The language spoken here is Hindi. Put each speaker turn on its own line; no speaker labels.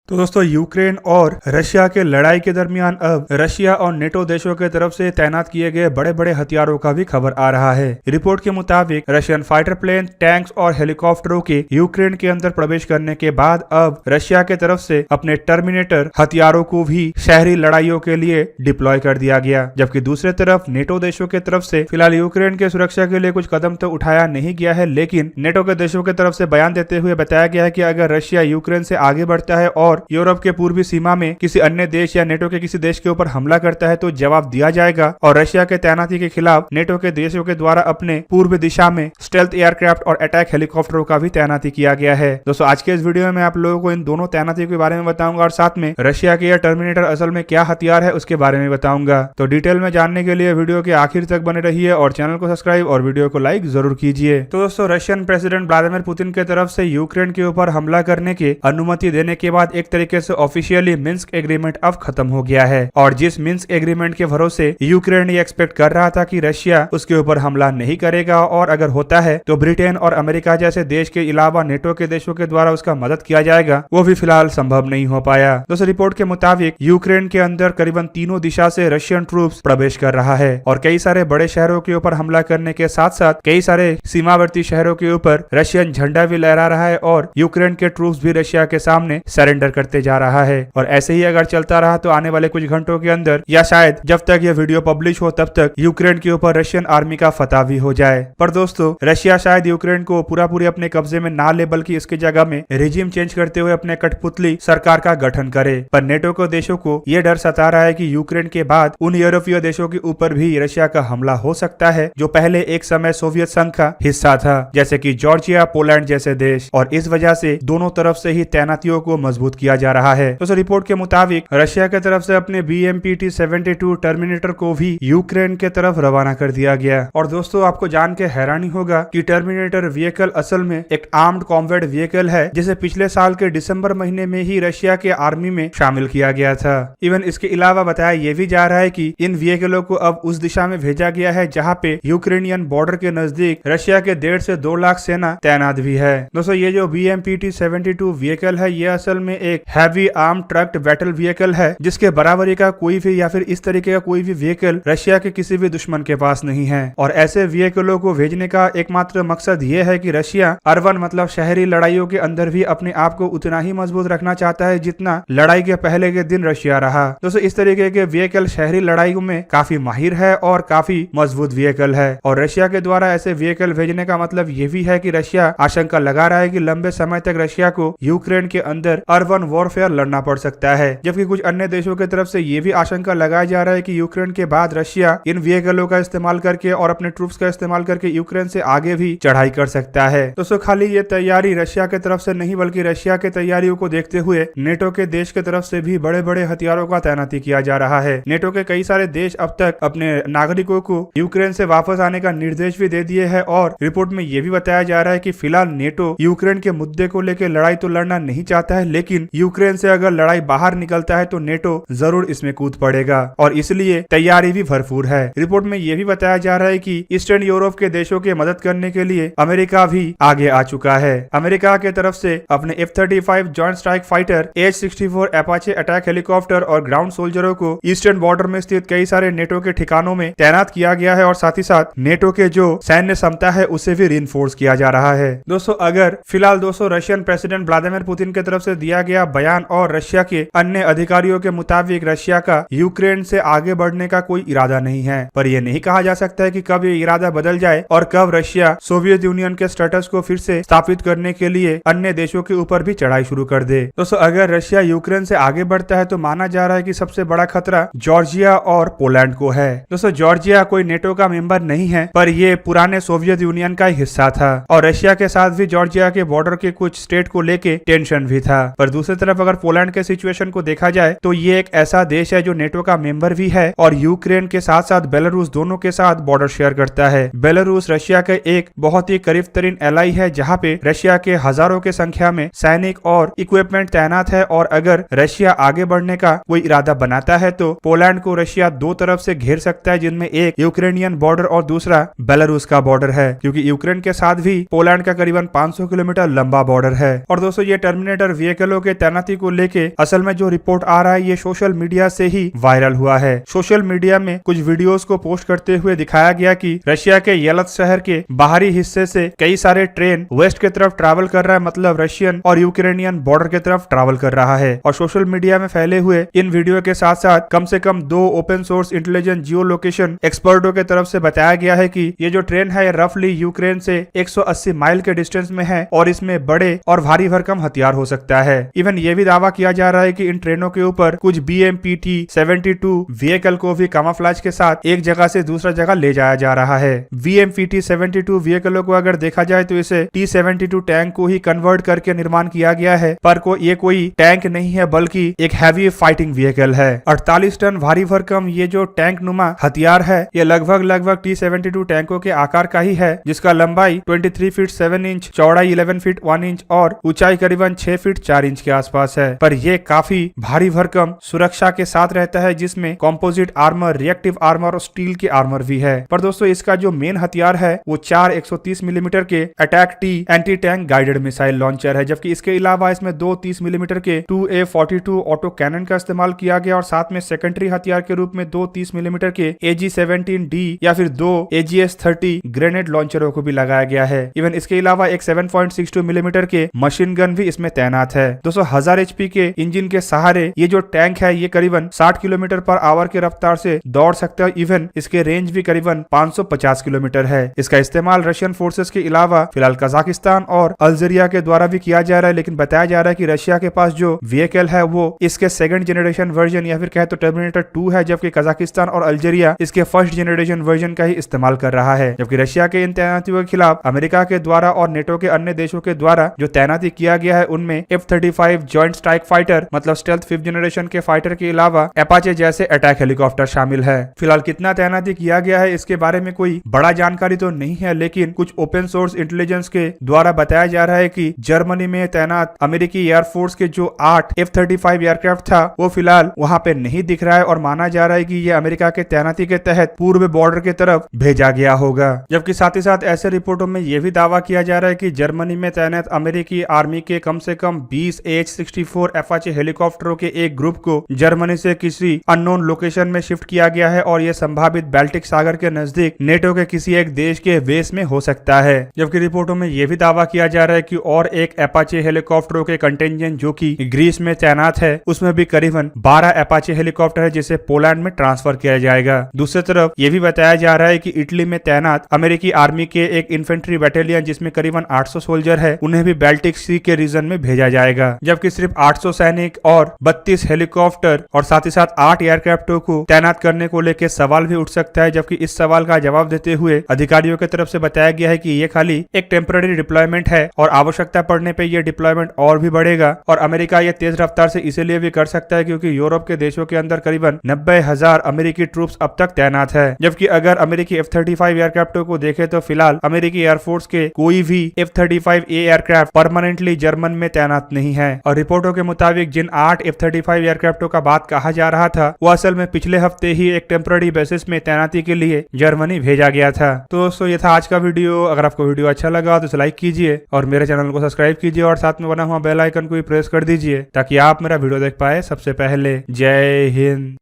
तो दोस्तों यूक्रेन और रशिया के लड़ाई के दरमियान अब रशिया और नेटो देशों के तरफ से तैनात किए गए बड़े बड़े हथियारों का भी खबर आ रहा है। रिपोर्ट के मुताबिक रशियन फाइटर प्लेन, टैंक्स और हेलीकॉप्टरों के यूक्रेन के अंदर प्रवेश करने के बाद अब रशिया के तरफ से अपने टर्मिनेटर हथियारों को भी शहरी लड़ाइयों के लिए डिप्लॉय कर दिया गया, जबकि दूसरे तरफ नेटो देशों के तरफ से फिलहाल यूक्रेन के सुरक्षा के लिए कुछ कदम तो उठाया नहीं गया है, लेकिन नेटो के देशों के तरफ से बयान देते हुए बताया गया है कि अगर रशिया यूक्रेन से आगे बढ़ता है और यूरोप के पूर्वी सीमा में किसी अन्य देश या नेटो के किसी देश के ऊपर हमला करता है तो जवाब दिया जाएगा। और रशिया के तैनाती के खिलाफ नेटो के देशों के द्वारा अपने पूर्व दिशा में स्टेल्थ एयरक्राफ्ट और अटैक हेलीकॉप्टरों का भी तैनाती किया गया है। दोस्तों आज के इस वीडियो में मैं आप लोगों को इन दोनों तैनाती के बारे में बताऊंगा और साथ में रशिया के यह टर्मिनेटर असल में क्या हथियार है उसके बारे में बताऊंगा। तो डिटेल में जानने के लिए वीडियो के आखिर तक बने रहिए और चैनल को सब्सक्राइब और वीडियो को लाइक जरूर कीजिए। तो दोस्तों रशियन प्रेसिडेंट व्लादिमीर पुतिन की तरफ से यूक्रेन के ऊपर हमला करने की अनुमति देने के बाद एक तरीके से ऑफिशियली मिन्स्क एग्रीमेंट अब खत्म हो गया है। और जिस मिन्स्क एग्रीमेंट के भरोसे यूक्रेन ये एक्सपेक्ट कर रहा था कि रशिया उसके ऊपर हमला नहीं करेगा और अगर होता है तो ब्रिटेन और अमेरिका जैसे देश के अलावा नेटो के देशों के द्वारा उसका मदद किया जाएगा, वो भी फिलहाल संभव नहीं हो पाया। दोस्तों रिपोर्ट के मुताबिक यूक्रेन के अंदर करीबन तीनों दिशा से रशियन ट्रूप्स प्रवेश कर रहा है और कई सारे बड़े शहरों के ऊपर हमला करने के साथ साथ कई सारे सीमावर्ती शहरों के ऊपर रशियन झंडा भी लहरा रहा है और यूक्रेन के ट्रूप्स भी रशिया के सामने सरेंडर करते जा रहा है। और ऐसे ही अगर चलता रहा तो आने वाले कुछ घंटों के अंदर या शायद जब तक यह वीडियो पब्लिश हो तब तक यूक्रेन के ऊपर रशियन आर्मी का फतह भी हो जाए। पर दोस्तों रशिया शायद यूक्रेन को पूरी अपने कब्जे में ना ले बल्कि इसकी जगह में रिजीम चेंज करते हुए अपने कठपुतली सरकार का गठन करे। पर नेटो के देशों को यह डर सता रहा है कि यूक्रेन के बाद उन यूरोपीय देशों के ऊपर भी रशिया का हमला हो सकता है जो पहले एक समय सोवियत संघ का हिस्सा था, जैसे कि जॉर्जिया, पोलैंड जैसे देश। और इस वजह से दोनों तरफ से ही तैनातियों को मजबूत किया जा रहा है। तो रिपोर्ट के मुताबिक रशिया की तरफ से अपने BMP-T-72 टर्मिनेटर को भी यूक्रेन के तरफ रवाना कर दिया गया। और दोस्तों आपको जान के हैरानी होगा कि टर्मिनेटर व्हीकल असल में एक आर्म्ड कॉम्बैट व्हीकल है जिसे पिछले साल के दिसंबर महीने में ही रशिया के आर्मी में शामिल किया गया था। इवन इसके अलावा बताया यह भी जा रहा है कि इन व्हीकलों को अब उस दिशा में भेजा गया है जहाँ पे यूक्रेनियन बॉर्डर के नजदीक रशिया के 1.5 से 2 लाख सेना तैनात भी है। दोस्तों ये जो BMP-T-72 व्हीकल है ये असल में एक हैवी आर्म ट्रक्ड बैटल व्हीकल है जिसके बराबरी का कोई भी या फिर इस तरीके का कोई भी व्हीकल रशिया के किसी भी दुश्मन के पास नहीं है। और ऐसे व्हीकलों को भेजने का एकमात्र मकसद ये है कि रशिया अर्बन मतलब शहरी लड़ाइयों के अंदर भी अपने आप को उतना ही मजबूत रखना चाहता है जितना लड़ाई के पहले के दिन रशिया रहा। दोस्तों इस तरीके के व्हीकल शहरी लड़ाइयों में काफी माहिर है और काफी मजबूत व्हीकल है। और रशिया के द्वारा ऐसे व्हीकल भेजने का मतलब ये भी है कि रशिया आशंका लगा रहा है कि लंबे समय तक रशिया को यूक्रेन के अंदर अर्बन वॉरफेयर लड़ना पड़ सकता है, जबकि कुछ अन्य देशों की तरफ से ये भी आशंका लगाया जा रहा है कि यूक्रेन के बाद रशिया इन व्हीकलों का इस्तेमाल करके और अपने ट्रूप्स का इस्तेमाल करके यूक्रेन से आगे भी चढ़ाई कर सकता है। दोस्तों खाली ये तैयारी रशिया की तरफ से नहीं बल्कि रशिया के तैयारियों को देखते हुए नेटो के देश की तरफ से भी बड़े बड़े हथियारों का तैनाती किया जा रहा है। नेटो के कई सारे देश अब तक अपने नागरिकों को यूक्रेन से वापस आने का निर्देश भी दे दिए है और रिपोर्ट में यह भी बताया जा रहा है कि फिलहाल नेटो यूक्रेन के मुद्दे को लेकर लड़ाई तो लड़ना नहीं चाहता है, लेकिन यूक्रेन से अगर लड़ाई बाहर निकलता है तो नेटो जरूर इसमें कूद पड़ेगा और इसलिए तैयारी भी भरपूर है। रिपोर्ट में यह भी बताया जा रहा है कि ईस्टर्न यूरोप के देशों की मदद करने के लिए अमेरिका भी आगे आ चुका है। अमेरिका के तरफ से अपने F-35 joint strike fighter, H-64 Apache attack helicopter और ग्राउंड सोल्जरों को ईस्टर्न बॉर्डर में स्थित कई सारे नेटो के ठिकानों में तैनात किया गया है और साथ ही साथ नेटो के जो सैन्य क्षमता है उसे भी रिइंफोर्स किया जा रहा है। दोस्तों अगर फिलहाल रशियन प्रेसिडेंट व्लादिमीर पुतिन की तरफ से दिया गया बयान और रशिया के अन्य अधिकारियों के मुताबिक रशिया का यूक्रेन से आगे बढ़ने का कोई इरादा नहीं है, पर यह नहीं कहा जा सकता है कि कब ये इरादा बदल जाए और कब रशिया सोवियत यूनियन के स्टेटस को फिर से स्थापित करने के लिए अन्य देशों के ऊपर भी चढ़ाई शुरू कर दे। दोस्तों अगर रशिया यूक्रेन से आगे बढ़ता है तो माना जा रहा है कि सबसे बड़ा खतरा जॉर्जिया और पोलैंड को है। दोस्तों जॉर्जिया कोई नेटो का मेंबर नहीं है, पर यह पुराने सोवियत यूनियन का हिस्सा था और रशिया के साथ भी जॉर्जिया के बॉर्डर के कुछ स्टेट को लेके टेंशन भी था। पर दूसरी तरफ अगर पोलैंड के सिचुएशन को देखा जाए तो ये एक ऐसा देश है जो नेटो का मेंबर भी है और यूक्रेन के साथ साथ बेलारूस दोनों के साथ बॉर्डर शेयर करता है। बेलारूस रशिया के एक बहुत ही करीब तरीन एलाई है जहाँ पे रशिया के हजारों के संख्या में सैनिक और इक्विपमेंट तैनात है और अगर रशिया आगे बढ़ने का कोई इरादा बनाता है तो पोलैंड को रशिया दो तरफ से घेर सकता है, जिनमें एक यूक्रेनियन बॉर्डर और दूसरा बेलारूस का बॉर्डर है, क्योंकि यूक्रेन के साथ भी पोलैंड का करीबन 500 किलोमीटर लंबा बॉर्डर है। और दोस्तों ये टर्मिनेटर व्हीकलों के तैनाती को लेके असल में जो रिपोर्ट आ रहा है ये सोशल मीडिया से ही वायरल हुआ है। सोशल मीडिया में कुछ वीडियोस को पोस्ट करते हुए दिखाया गया कि रशिया के येलत शहर के बाहरी हिस्से से कई सारे ट्रेन वेस्ट की तरफ ट्रैवल कर रहा है, मतलब रशियन और यूक्रेनियन बॉर्डर की तरफ ट्रैवल कर रहा है। और सोशल मीडिया में फैले हुए इन वीडियो के साथ साथ कम से कम 2 open source intelligence geo location एक्सपर्टों के तरफ से बताया गया है कि ये जो ट्रेन है रफली यूक्रेन से 180 माइल के डिस्टेंस में है और इसमें बड़े और भारी भरकम हथियार हो सकता है। इवन ये भी दावा किया जा रहा है कि इन ट्रेनों के ऊपर कुछ BMPT-72 व्हीकल को भी कामाफ्लाज के साथ एक जगह से दूसरा जगह ले जाया जा रहा है। BMPT-72 व्हीकलों को अगर देखा जाए तो इसे T-72 टैंक को ही कन्वर्ट करके निर्माण किया गया है, पर ये कोई टैंक नहीं है बल्कि एक हैवी फाइटिंग व्हीकल है। 48 टन भारी भरकम ये जो टैंक नुमा हथियार है ये लगभग T-72 टैंकों के आकार का ही है, जिसका लंबाई 23 फीट 7 इंच, चौड़ाई 11 फीट 1 इंच और ऊंचाई करीबन 6 फीट 4 इंच के आसपास है। पर यह काफी भारी भरकम सुरक्षा के साथ रहता है, जिसमें कंपोजिट आर्मर, रिएक्टिव आर्मर और स्टील के आर्मर भी है। पर दोस्तों इसका जो मेन हथियार है वो 4 130 मिलीमीटर के attack T anti tank guided missile launcher है, जबकि इसके अलावा इसमें 2 30 मिलीमीटर के 2A-42 ऑटो कैनन का इस्तेमाल किया गया और साथ में सेकेंडरी हथियार के रूप में 2 30 मिलीमीटर के AG-17D या फिर 2 AGS-30 ग्रेनेड लॉन्चरों को भी लगाया गया है। इवन इसके अलावा एक 7.62 मिलीमीटर के मशीन गन भी इसमें तैनात है। 1000 HP के इंजन के सहारे ये जो टैंक है ये करीबन 60 किलोमीटर पर आवर की रफ्तार से दौड़ सकता है। इवन इसके रेंज भी करीबन 550 किलोमीटर है। इसका इस्तेमाल रशियन फोर्सेस के अलावा फिलहाल कजाकिस्तान और अल्जीरिया के द्वारा भी किया जा रहा है, लेकिन बताया जा रहा है कि रशिया के पास जो व्हीकल है वो इसके सेकंड जनरेशन वर्जन या फिर कहे तो टर्मिनेटर 2 है, जबकि कजाकिस्तान और अल्जीरिया इसके फर्स्ट जनरेशन वर्जन का ही इस्तेमाल कर रहा है। जबकि रशिया के इन तैनातियों के खिलाफ अमेरिका के द्वारा और नेटो के अन्य देशों के द्वारा जो तैनाती किया गया है उनमें F-35 जॉइंट स्ट्राइक फाइटर मतलब स्टेल्थ 5th जनरेशन के फाइटर के अलावा एपाचे जैसे अटैक हेलीकॉप्टर शामिल है। फिलहाल कितना तैनाती किया गया है इसके बारे में कोई बड़ा जानकारी तो नहीं है, लेकिन कुछ ओपन सोर्स इंटेलिजेंस के द्वारा बताया जा रहा है कि जर्मनी में तैनात अमेरिकी एयरफोर्स के जो 8 F-35 एयरक्राफ्ट था वो फिलहाल वहां पे नहीं दिख रहा है और माना जा रहा है कि ये अमेरिका के तैनाती के तहत पूर्व बॉर्डर की तरफ भेजा गया होगा। जबकि साथ ही साथ ऐसे रिपोर्टों में यह भी दावा किया जा रहा है कि जर्मनी में तैनात अमेरिकी आर्मी के कम से कम 20 H-64 अपाचे हेलीकॉप्टरों के एक ग्रुप को जर्मनी से किसी अननोन लोकेशन में शिफ्ट किया गया है और यह संभावित बाल्टिक सागर के नजदीक नेटो के किसी एक देश के बेस में हो सकता है। जबकि रिपोर्टों में यह भी दावा किया जा रहा है कि और एक अपाचे हेलीकॉप्टरों के कंटिंजेंट जो कि ग्रीस में तैनात है उसमें भी करीबन 12 अपाचे हेलीकॉप्टर है जिसे पोलैंड में ट्रांसफर किया जाएगा। दूसरी तरफ यह भी बताया जा रहा है कि इटली में तैनात अमेरिकी आर्मी के एक इन्फेंट्री बटालियन जिसमें करीबन 800 सोल्जर है उन्हें भी बाल्टिक सी के रीजन में भेजा जाएगा। जबकि सिर्फ 800 सैनिक और 32 हेलीकॉप्टर और साथ ही साथ 8 एयरक्राफ्टों को तैनात करने को लेकर सवाल भी उठ सकता है। जबकि इस सवाल का जवाब देते हुए अधिकारियों की तरफ से बताया गया है कि ये खाली एक टेम्पररी डिप्लॉयमेंट है और आवश्यकता पड़ने पर यह डिप्लॉयमेंट और भी बढ़ेगा और अमेरिका ये तेज रफ्तार से इसीलिए भी कर सकता है क्योंकि यूरोप के देशों के अंदर करीबन 90,000 अमेरिकी ट्रूप्स अब तक तैनात है। जबकि अगर अमेरिकी F-35 एयरक्राफ्टों को देखें तो फिलहाल अमेरिकी एयरफोर्स के कोई भी F-35A एयरक्राफ्ट परमानेंटली जर्मन में तैनात नहीं है और रिपोर्टों के मुताबिक जिन 8 F-35 एयरक्राफ्टों का बात कहा जा रहा था वो असल में पिछले हफ्ते ही एक टेम्पररी बेसिस में तैनाती के लिए जर्मनी भेजा गया था। तो दोस्तों ये था आज का वीडियो। अगर आपको वीडियो अच्छा लगा तो इसे लाइक कीजिए और मेरे चैनल को सब्सक्राइब कीजिए और साथ में बना हुआ बेल आइकन को भी प्रेस कर दीजिए ताकि आप मेरा वीडियो देख पाए सबसे पहले। जय हिंद।